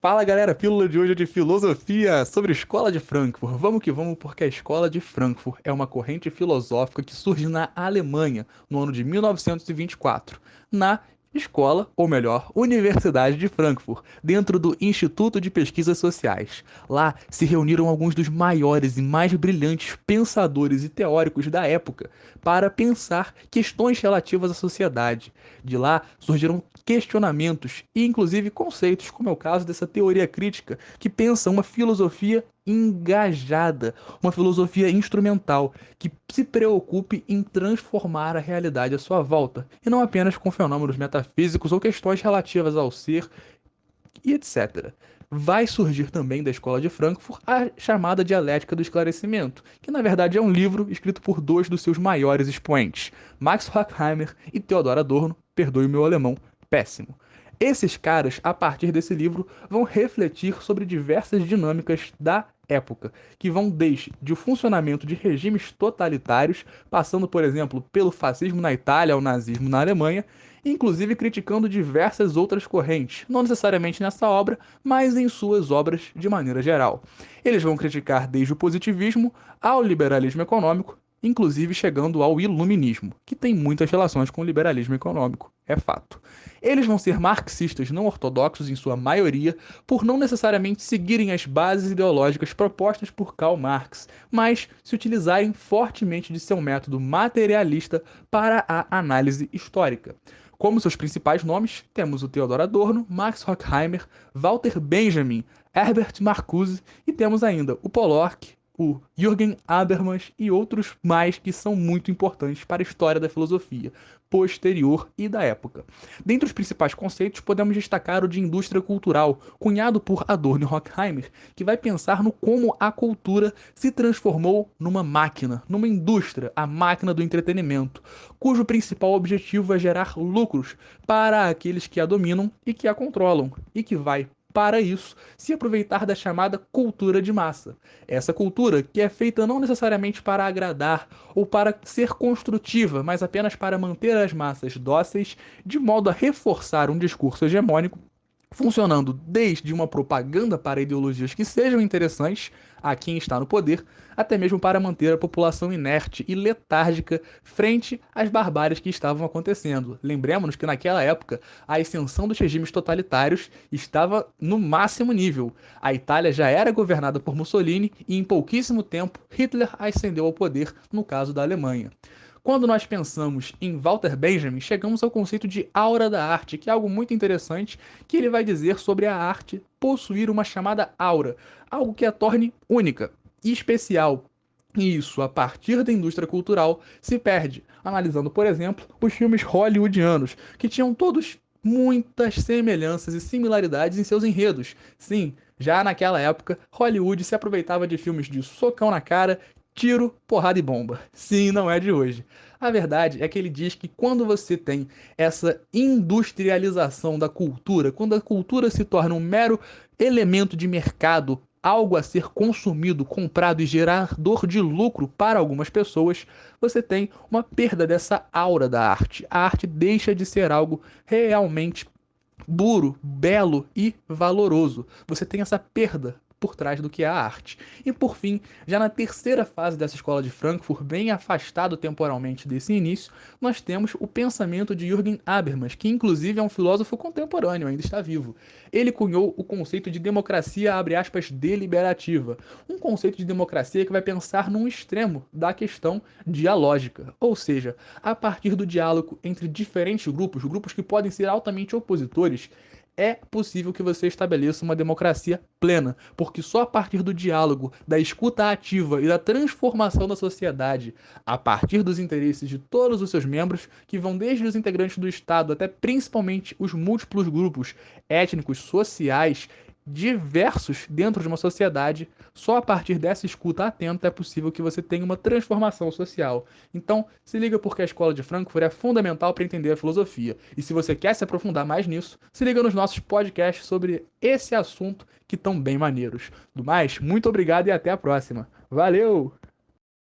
Fala galera, a pílula de hoje é de filosofia sobre a Escola de Frankfurt. Vamos que vamos, porque a Escola de Frankfurt é uma corrente filosófica que surge na Alemanha no ano de 1924, na escola, ou melhor, Universidade de Frankfurt, dentro do Instituto de Pesquisas Sociais. Lá se reuniram alguns dos maiores e mais brilhantes pensadores e teóricos da época para pensar questões relativas à sociedade. De lá surgiram questionamentos e inclusive conceitos, como é o caso dessa teoria crítica, que pensa uma filosofia engajada, uma filosofia instrumental, que se preocupe em transformar a realidade à sua volta, e não apenas com fenômenos metafísicos ou questões relativas ao ser e etc. Vai surgir também da Escola de Frankfurt a chamada Dialética do Esclarecimento, que na verdade é um livro escrito por dois dos seus maiores expoentes, Max Horkheimer e Theodor Adorno, perdoe o meu alemão, péssimo. Esses caras, a partir desse livro, vão refletir sobre diversas dinâmicas da época, que vão desde o funcionamento de regimes totalitários, passando, por exemplo, pelo fascismo na Itália ao nazismo na Alemanha, inclusive criticando diversas outras correntes, não necessariamente nessa obra, mas em suas obras de maneira geral. Eles vão criticar desde o positivismo ao liberalismo econômico, inclusive chegando ao iluminismo, que tem muitas relações com o liberalismo econômico, é fato. Eles vão ser marxistas não ortodoxos em sua maioria, por não necessariamente seguirem as bases ideológicas propostas por Karl Marx, mas se utilizarem fortemente de seu método materialista para a análise histórica. Como seus principais nomes, temos o Theodor Adorno, Max Horkheimer, Walter Benjamin, Herbert Marcuse e temos ainda o Pollock, o Jürgen Habermas e outros mais que são muito importantes para a história da filosofia posterior e da época. Dentre os principais conceitos, podemos destacar o de indústria cultural, cunhado por Adorno e Horkheimer, que vai pensar no como a cultura se transformou numa máquina, numa indústria, a máquina do entretenimento, cujo principal objetivo é gerar lucros para aqueles que a dominam e que a controlam, e que vai para isso, se aproveitar da chamada cultura de massa. Essa cultura que é feita não necessariamente para agradar ou para ser construtiva, mas apenas para manter as massas dóceis, de modo a reforçar um discurso hegemônico funcionando desde uma propaganda para ideologias que sejam interessantes a quem está no poder, até mesmo para manter a população inerte e letárgica frente às barbáries que estavam acontecendo. Lembremos-nos que naquela época a ascensão dos regimes totalitários estava no máximo nível. A Itália já era governada por Mussolini e em pouquíssimo tempo Hitler ascendeu ao poder, no caso da Alemanha. Quando nós pensamos em Walter Benjamin, chegamos ao conceito de aura da arte, que é algo muito interessante, que ele vai dizer sobre a arte possuir uma chamada aura, algo que a torne única e especial. E isso, a partir da indústria cultural, se perde, analisando, por exemplo, os filmes hollywoodianos, que tinham todos muitas semelhanças e similaridades em seus enredos. Sim, já naquela época, Hollywood se aproveitava de filmes de socão na cara, tiro, porrada e bomba. Sim, não é de hoje. A verdade é que ele diz que quando você tem essa industrialização da cultura, quando a cultura se torna um mero elemento de mercado, algo a ser consumido, comprado e gerador de lucro para algumas pessoas, você tem uma perda dessa aura da arte. A arte deixa de ser algo realmente duro, belo e valoroso. Você tem essa perda por trás do que é a arte. E por fim, já na terceira fase dessa escola de Frankfurt, bem afastado temporalmente desse início, nós temos o pensamento de Jürgen Habermas, que inclusive é um filósofo contemporâneo, ainda está vivo. Ele cunhou o conceito de democracia, abre aspas, deliberativa, um conceito de democracia que vai pensar num extremo da questão dialógica, ou seja, a partir do diálogo entre diferentes grupos, grupos que podem ser altamente opositores, é possível que você estabeleça uma democracia plena, porque só a partir do diálogo, da escuta ativa e da transformação da sociedade, a partir dos interesses de todos os seus membros, que vão desde os integrantes do Estado até principalmente os múltiplos grupos étnicos, sociais, diversos dentro de uma sociedade, só a partir dessa escuta atenta é possível que você tenha uma transformação social. Então, se liga porque a escola de Frankfurt é fundamental para entender a filosofia. E se você quer se aprofundar mais nisso, se liga nos nossos podcasts sobre esse assunto que estão bem maneiros. Do mais, muito obrigado e até a próxima. Valeu!